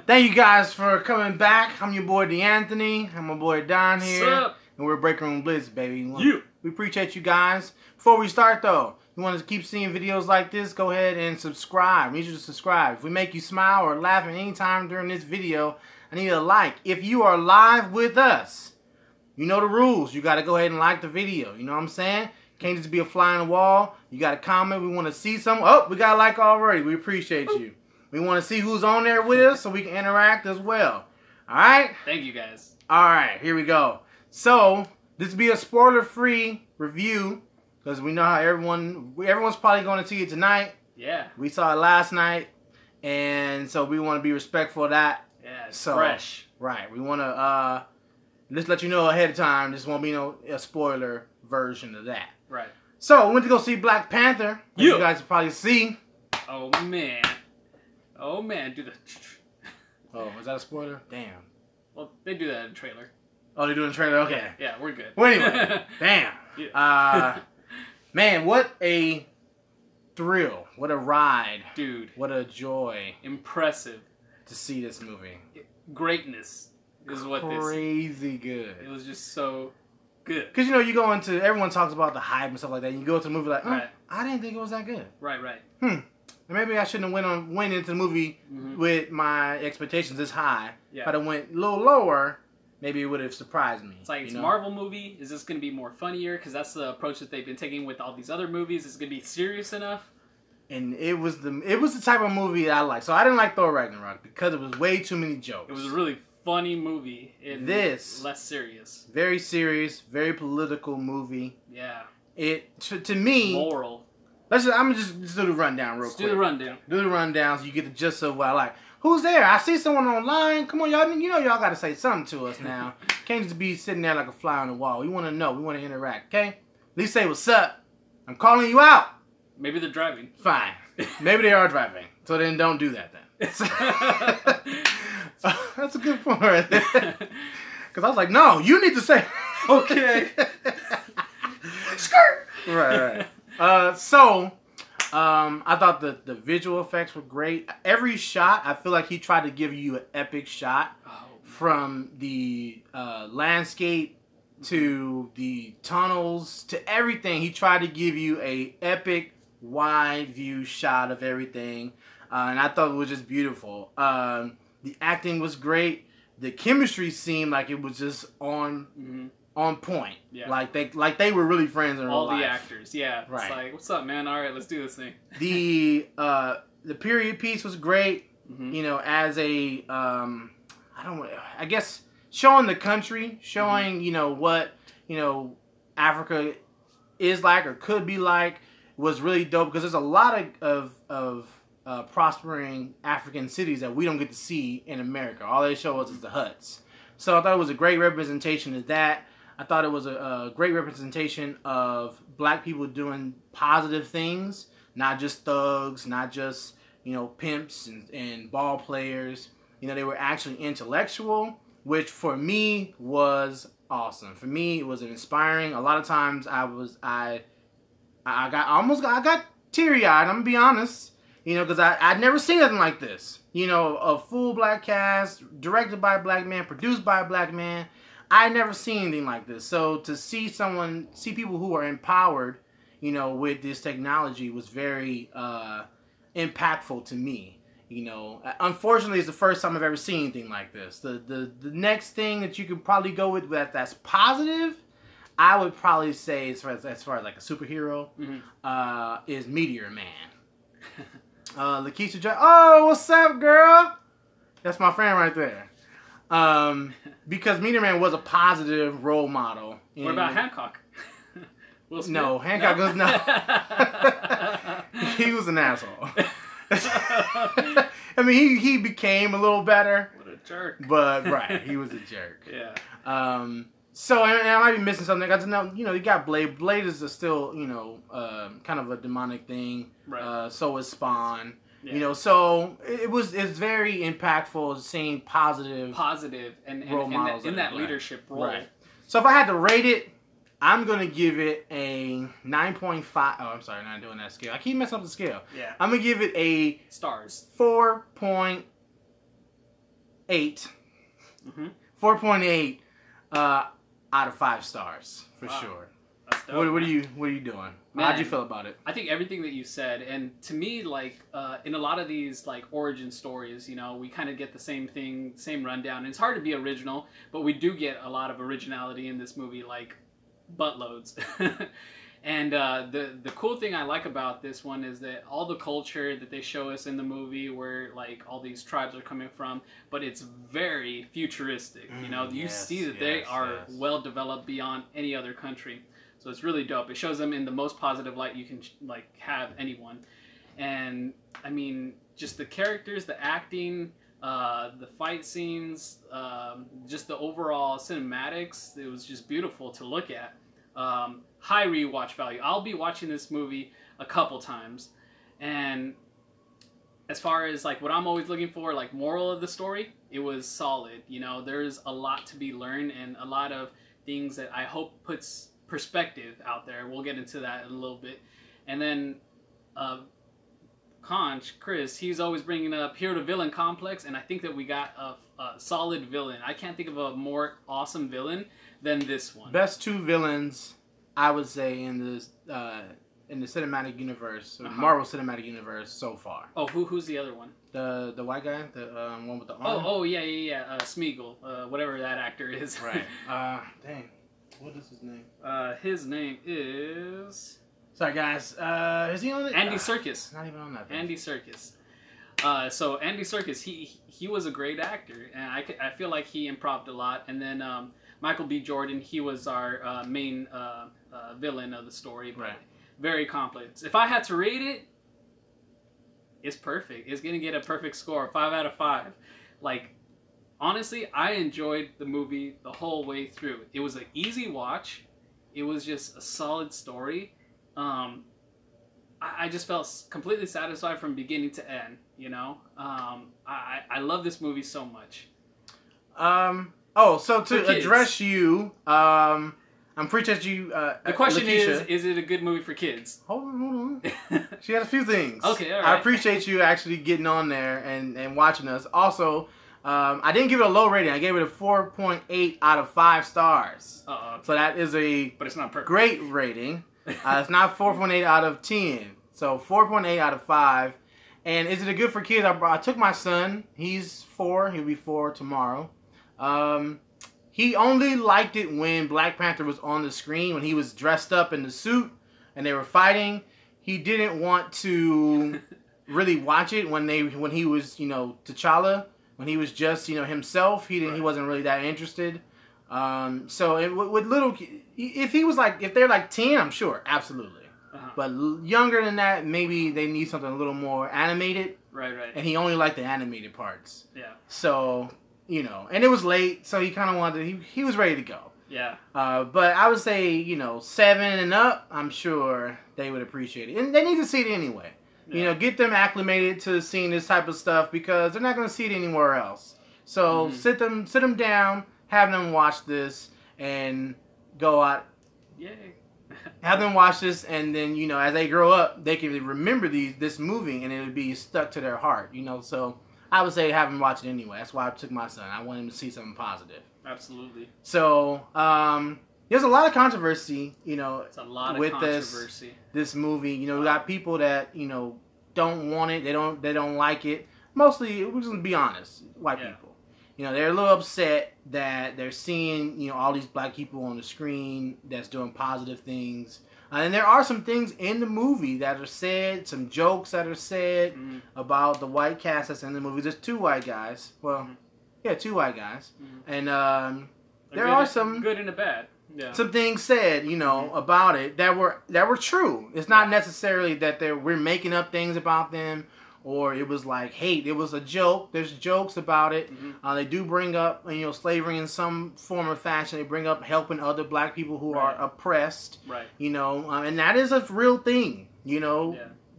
Thank you guys for coming back. I'm your boy DeAnthony. I'm my boy Don here. What's up? And we're Break Room Blitz, baby. Yeah. We appreciate you guys. Before we start, though, you want to keep seeing videos like this, go ahead and subscribe. We need you to subscribe. If we make you smile or laugh at any time during this video, I need a like. If you are live with us, you know the rules. You got to go ahead and like the video. You know what I'm saying? Can't just be a fly on the wall. You got to comment. We want to see some. Oh, we got a like already. We appreciate you. We want to see who's on there with us so we can interact as well. All right? Thank you, guys. All right, here we go. So, this will be a spoiler-free review because we know how everyone's probably going to see it tonight. Yeah. We saw it last night, and so we want to be respectful of that. Yeah, it's So, fresh. Right. We want to just let you know ahead of time. This won't be a spoiler version of that. Right. So, we went to go see Black Panther. As Yeah. you guys can probably see. Oh, man. Oh, man. Do the... Oh, was that a spoiler? Damn. Well, they do that in the trailer. Oh, they're doing a trailer? Okay. Yeah, we're good. Well, anyway. Damn. Yeah. Man, what a thrill. What a ride. Dude. What a joy Impressive. to see this movie. Greatness is what this... Crazy good. It was just so good. Because, you know, you go into... Everyone talks about the hype and stuff like that. And you go to the movie like, Right. I didn't think it was that good. Right. Maybe I shouldn't have went into the movie with my expectations this high. Yeah. If I'd have went a little lower, maybe it would have surprised me. It's like, it's you a know? Marvel movie. Is this going to be more funnier? Because that's the approach that they've been taking with all these other movies. Is it going to be serious enough? And it was the type of movie that I like. So I didn't like Thor Ragnarok because it was way too many jokes. It was a really funny movie. This less serious. Very serious, very political movie. Yeah. It to me. Moral. I'm gonna just do the rundown real quick. Do the rundown. Do the rundown so you get the gist of what I like. Who's there? I see someone online. Come on, y'all. You know y'all got to say something to us now. Can't just be sitting there like a fly on the wall. We want to know. We want to interact. Okay? At least say what's up. I'm calling you out. Maybe they're driving. Fine. Maybe they are driving. So then don't do that then. That's a good point right there. Because I was like, no, you need to say. Okay. Skirt. Right. I thought the visual effects were great. Every shot, I feel like he tried to give you an epic shot. From the landscape to the tunnels to everything. He tried to give you a epic wide view shot of everything. And I thought it was just beautiful. The acting was great. The chemistry seemed like it was just on point. Yeah. Like they were really friends in real life. All the actors, yeah. Right. It's like, what's up, man? All right, let's do this thing. The period piece was great. You know, as a I guess showing the country, showing you know what Africa is like or could be like was really dope because there's a lot of prospering African cities that we don't get to see in America. All they show us is the huts. So I thought it was a great representation of that. I thought it was a great representation of black people doing positive things, not just thugs, not just, pimps and ball players. They were actually intellectual, which for me was awesome. For me, it was inspiring. A lot of times I got teary-eyed, I'm going to be honest, because I'd never seen anything like this. A full black cast, directed by a black man, produced by a black man. I never seen anything like this. So to see people who are empowered, with this technology was very impactful to me. Unfortunately, it's the first time I've ever seen anything like this. The next thing that you could probably go with that's positive, I would probably say as far as like a superhero, is Meteor Man. Lakeisha Joy. Oh, what's up, girl? That's my friend right there. Because Meteor Man was a positive role model. What about Hancock? No, Hancock was not. He was an asshole. I mean, he became a little better. What a jerk. But, right, he was a jerk. Yeah. So, and I might be missing something. I got to know, you got Blade. Blade is still, kind of a demonic thing. Right. So is Spawn. Yeah. So it's very impactful seeing positive and role models in that leadership role. Right. So if I had to rate it, I'm going to give it a 9.5. Oh, I'm sorry, not doing that scale. I keep messing up the scale. Yeah. I'm going to give it a stars. 4.5. Mm-hmm. 4.8 out of 5 stars for sure. That's dope, What are you doing? Man, How'd you feel about it? I think everything that you said, and to me, like in a lot of these like origin stories, you know, we kind of get the same thing, same rundown. And it's hard to be original, but we do get a lot of originality in this movie, like buttloads. And the cool thing I like about this one is that all the culture that they show us in the movie, where like all these tribes are coming from, but it's very futuristic. You know, you see that they are well developed beyond any other country. So it's really dope. It shows them in the most positive light you can like have anyone. And I mean, just the characters, the acting, the fight scenes, just the overall cinematics. It was just beautiful to look at. High rewatch value. I'll be watching this movie a couple times. And as far as like what I'm always looking for, like moral of the story, it was solid. You know, there's a lot to be learned and a lot of things that I hope puts perspective out there. We'll get into that in a little bit. And then Conch, Chris, he's always bringing up hero to villain complex, and I think that we got a solid villain. I can't think of a more awesome villain than this one. Best 2 villains, I would say, in the cinematic universe, Marvel Cinematic Universe so far. Oh, who's the other one? The white guy, the one with the arm. Oh yeah. Smeagol, whatever that actor is. Right. Dang. What is his name? His name is... Sorry, guys. Is he on it? Andy Serkis. Not even on that thing. Andy Serkis. So Andy Serkis, he was a great actor, and I feel like he improved a lot. And then Michael B. Jordan, he was our main villain of the story. But right. Very complex. If I had to rate it, it's perfect. It's gonna get a perfect score, 5 out of 5. Like, honestly, I enjoyed the movie the whole way through. It was an easy watch. It was just a solid story. I just felt completely satisfied from beginning to end, you know? I love this movie so much. So to address you, I'm appreciate you. The question Lakeisha. is it a good movie for kids? Hold on. She had a few things. Okay, all right. I appreciate you actually getting on there and watching us. Also, I didn't give it a low rating. I gave it a 4.8 out of 5 stars. Okay. So that is but it's not perfect. Great rating. It's not 4.8 out of 10. So 4.8 out of 5. And is it a good for kids? I took my son. He's 4. He'll be 4 tomorrow. He only liked it when Black Panther was on the screen, when he was dressed up in the suit and they were fighting. He didn't want to really watch it when he was, T'Challa, when he was just, himself. He wasn't really that interested. With little, if they're like 10, I'm sure, absolutely. Uh-huh. But younger than that, maybe they need something a little more animated. Right. And he only liked the animated parts. Yeah. So, and it was late, so he kind of wanted he was ready to go. Yeah. But I would say, 7 and up, I'm sure they would appreciate it. And they need to see it anyway. Yeah. Get them acclimated to seeing this type of stuff because they're not going to see it anywhere else. So sit them down, have them watch this, and go out. Yay. Have them watch this, and then, as they grow up, they can remember this movie, and it'll be stuck to their heart, So I would say have them watch it anyway. That's why I took my son. I want him to see something positive. Absolutely. So, there's a lot of controversy, it's a lot of with controversy. This movie. We got people that, don't want it. They don't like it. Mostly, we're just going to be honest, white people. They're a little upset that they're seeing, all these black people on the screen that's doing positive things. And there are some things in the movie that are said, some jokes that are said about the white cast that's in the movie. There's 2 white guys. Well, 2 white guys. And there are some good and a bad. Yeah. Some things said, about it that were true. It's not necessarily that we're making up things about them. Or it was like hate. It was a joke. There's jokes about it. They do bring up, slavery in some form or fashion. They bring up helping other black people who are oppressed. Right. And that is a real thing.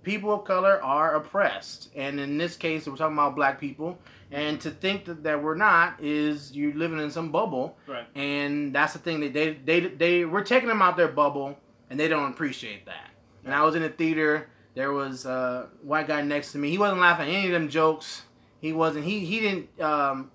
People of color are oppressed. And in this case, we're talking about black people. And to think that we're not is you're living in some bubble. Right. And that's the thing that we're taking them out their bubble, and they don't appreciate that. And I was in a theater. There was a white guy next to me. He wasn't laughing at any of them jokes. He wasn't. He didn't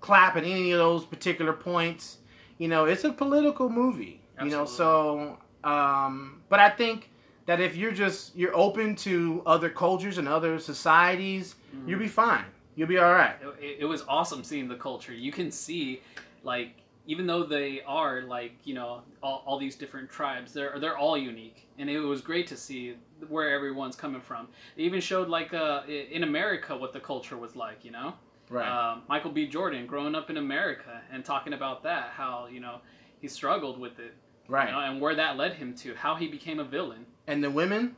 clap at any of those particular points. You know, it's a political movie. Absolutely. You know, so but I think that if you're open to other cultures and other societies, you'll be fine. You'll be all right. It was awesome seeing the culture. You can see, like, even though they are, like, you know, all these different tribes, they're all unique, and it was great to see where everyone's coming from. They even showed, like, in America what the culture was like, you know? Right. Michael B. Jordan growing up in America and talking about that, how, you know, he struggled with it. Right. You know, and where that led him to, how he became a villain. And the women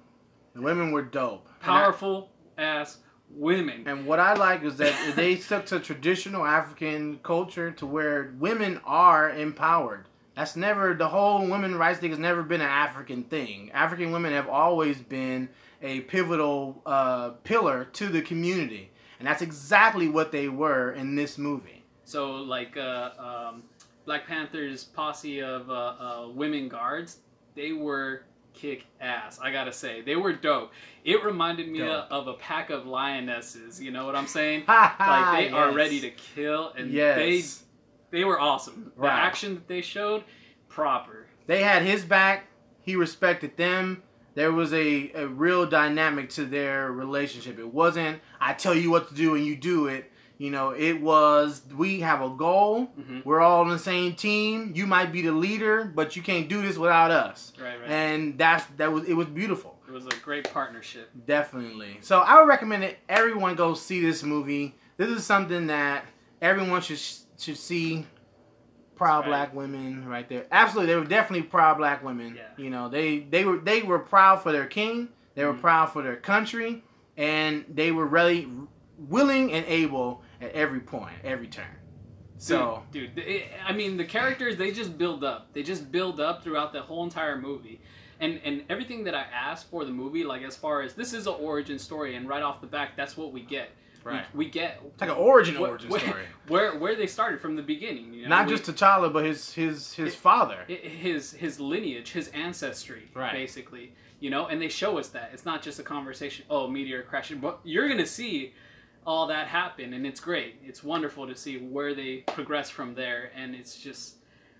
were dope. Powerful ass women. And what I like is that they stuck to traditional African culture to where women are empowered. That's never, the whole women rights thing has never been an African thing. African women have always been a pivotal pillar to the community. And that's exactly what they were in this movie. So, like, Black Panther's posse of women guards, they were kick ass, I gotta say. They were dope. It reminded me of a pack of lionesses, you know what I'm saying? Like, they are ready to kill, and they were awesome. The action that they showed, proper. They had his back, he respected them. There was a real dynamic to their relationship. It wasn't, I tell you what to do and you do it. You know, it was, we have a goal. Mm-hmm. We're all on the same team. You might be the leader, but you can't do this without us. Right. And it was beautiful. It was a great partnership. Definitely. So I would recommend that everyone go see this movie. This is something that everyone should see. Proud black women right there. Absolutely, they were definitely proud black women. Yeah. You know, they were proud for their king. They were proud for their country, and they were really willing and able at every point, every turn. So, dude, I mean, the characters, they just build up. They just build up throughout the whole entire movie. And everything that I asked for the movie, like, as far as this is an origin story, and right off the back, that's what we get. Right. We get... It's like an origin story. Where they started from the beginning. You know? Not just T'Challa, but his father. His lineage, his ancestry, right. Basically. You know, and they show us that. It's not just a conversation, oh, meteor crashing, but you're going to see all that happen, and it's great. It's wonderful to see where they progress from there, and it's just...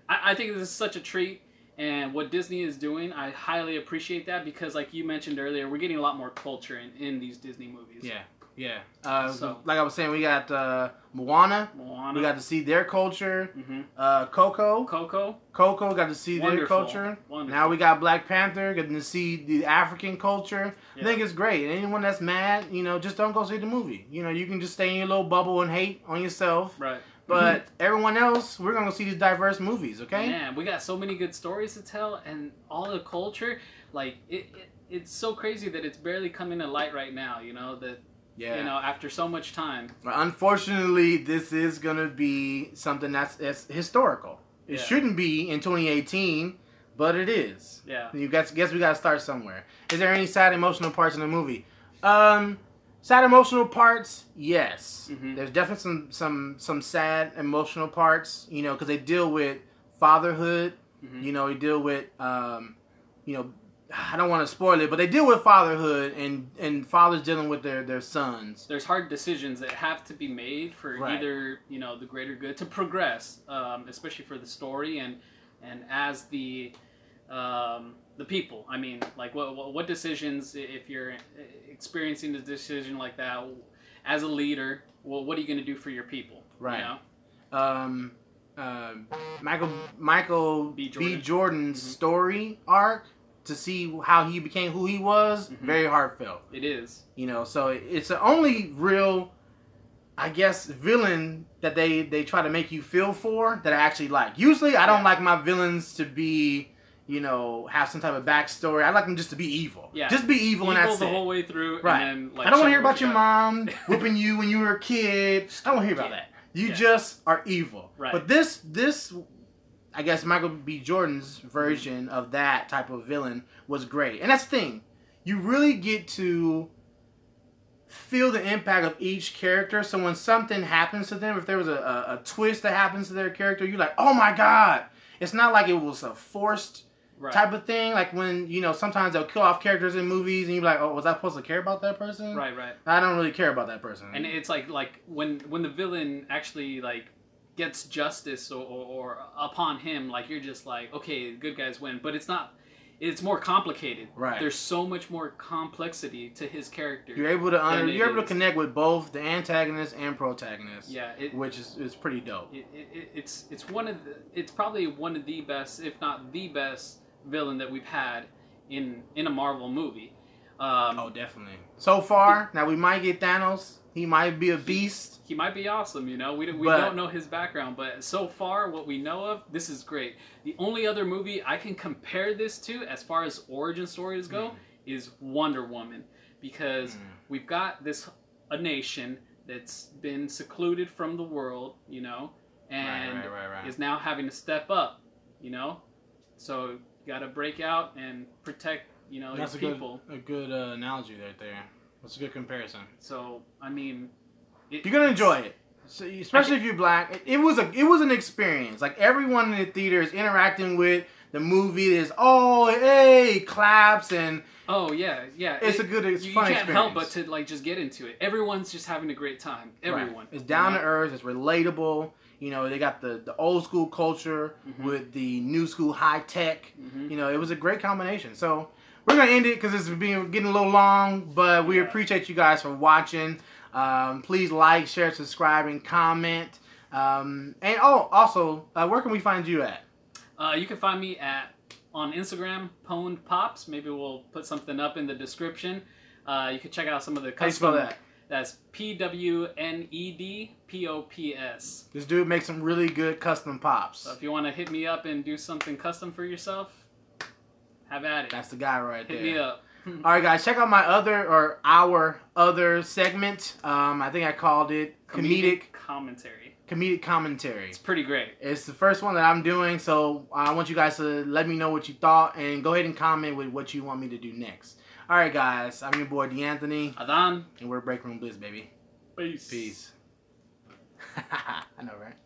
I think this is such a treat, and what Disney is doing, I highly appreciate that, because like you mentioned earlier, we're getting a lot more culture in these Disney movies. Yeah. Like I was saying, we got Moana. We got to see their culture. Mm-hmm. Coco got to see their culture. Wonderful. Now we got Black Panther getting to see the African culture. Yeah. I think it's great. Anyone that's mad, you know, just don't go see the movie. You know, you can just stay in your little bubble and hate on yourself. Right. But everyone else, we're going to see these diverse movies, okay? Man, we got so many good stories to tell, and all the culture, like, it's so crazy that it's barely coming to light right now, you know, that... Yeah. You know, after so much time. Unfortunately, this is going to be something that's historical. It shouldn't be in 2018, but it is. Yeah. Guess we got to start somewhere. Is there any sad emotional parts in the movie? Sad emotional parts, yes. Mm-hmm. There's definitely some sad emotional parts, you know, because they deal with fatherhood. Mm-hmm. You know, they deal with, you know, I don't want to spoil it, but they deal with fatherhood and fathers dealing with their sons. There's hard decisions that have to be made for either, you know, the greater good to progress, especially for the story and as the people. I mean, like what decisions, if you're experiencing a decision like that as a leader, what are you going to do for your people? Right. You know? Michael B. Jordan's story arc. To see how he became who he was, very heartfelt. It is. You know, so it's the only real, I guess, villain that they try to make you feel for that I actually like. Usually, I don't like my villains to be, you know, have some type of backstory. I like them just to be evil. Yeah. Just be evil and that's the whole way through. Right. And then, like, I don't want to hear about your mom whooping you when you were a kid. I don't want to hear about that. You just are evil. Right. But this I guess Michael B. Jordan's version of that type of villain was great. And that's the thing. You really get to feel the impact of each character. So when something happens to them, if there was a twist that happens to their character, you're like, oh my God. It's not like it was a forced type of thing. Like when, sometimes they'll kill off characters in movies and you're like, oh, was I supposed to care about that person? Right. I don't really care about that person. And it's like when the villain actually like gets justice or upon him, like you're just like, okay, good guys win. But it's not. It's more complicated. Right. There's so much more complexity to his character. You're able to connect with both the antagonist and protagonist. Yeah, which is pretty dope. It's probably one of the best, if not the best, villain that we've had in a Marvel movie. Oh, definitely. So far, now we might get Thanos. He might be a beast. He might be awesome, We don't know his background, but so far, what we know of, this is great. The only other movie I can compare this to, as far as origin stories go, is Wonder Woman, because we've got a nation that's been secluded from the world, and is now having to step up, So you got to break out and protect, That's your people. A good analogy right there. That's a good comparison. So I mean, you're gonna enjoy it, especially if you're black. It was an experience. Like everyone in the theater is interacting with the movie. There's claps and It's fun experience. You can't help but to like just get into it. Everyone's just having a great time. Everyone. Right. It's down to earth. It's relatable. They got the old school culture with the new school high tech. It was a great combination. So we're going to end it because it's getting a little long, but we appreciate you guys for watching. Please like, share, subscribe, and comment. Also, where can we find you at? You can find me on Instagram, Pwned Pops. Maybe we'll put something up in the description. You can check out some of the custom... How do you spell that? That's PWNEDPOPS. This dude makes some really good custom pops. So if you want to hit me up and do something custom for yourself, have at it. That's the guy right there. Hit me up. All right, guys, check out our other segment. I think I called it Comedic Commentary. Comedic Commentary. It's pretty great. It's the first one that I'm doing, so I want you guys to let me know what you thought and go ahead and comment with what you want me to do next. All right, guys, I'm your boy, D'Anthony. Adan. And we're Break Room Bliss, baby. Peace. Peace. I know, right?